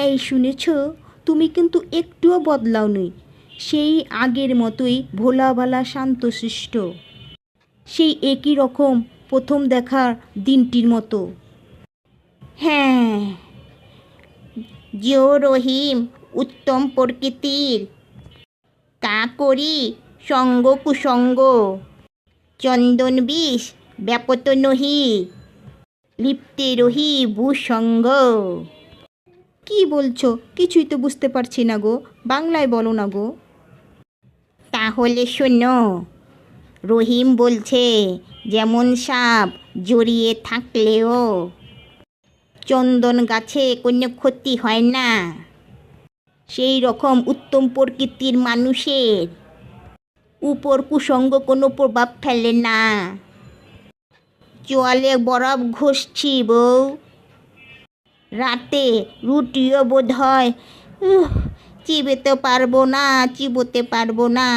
এই শুনেছ, তুমি কিন্তু একটুও বদলাওনি। সেই আগের মতোই ভোলাভালা শান্তশিষ্ট, সেই একই রকম প্রথম দেখার দিনটির মতো। হ্যাঁ, জিও রহিম উত্তম প্রকৃতির, কা করি সঙ্গ কুসঙ্গ, চন্দন বিষ ব্যাপত নহি, লিপ্তে রহি ভূসঙ্গ। কি বলছো? কিছুই তো বুঝতে পারছি না গো, বাংলায় বলো না গো। তাহলে শোনো, রহিম বলছে যেমন সাপ জড়িয়ে থাকলেও চন্দন গাছে কোনো ক্ষতি হয় না, সেই রকম উত্তম প্রকৃতির মানুষের উপর কুসঙ্গ কোনো প্রভাব ফেলে না। চোয়ালে বরফ ঘষছি বউ, রাতে রুটিও বোধ হয় চিবোতে পারবো না।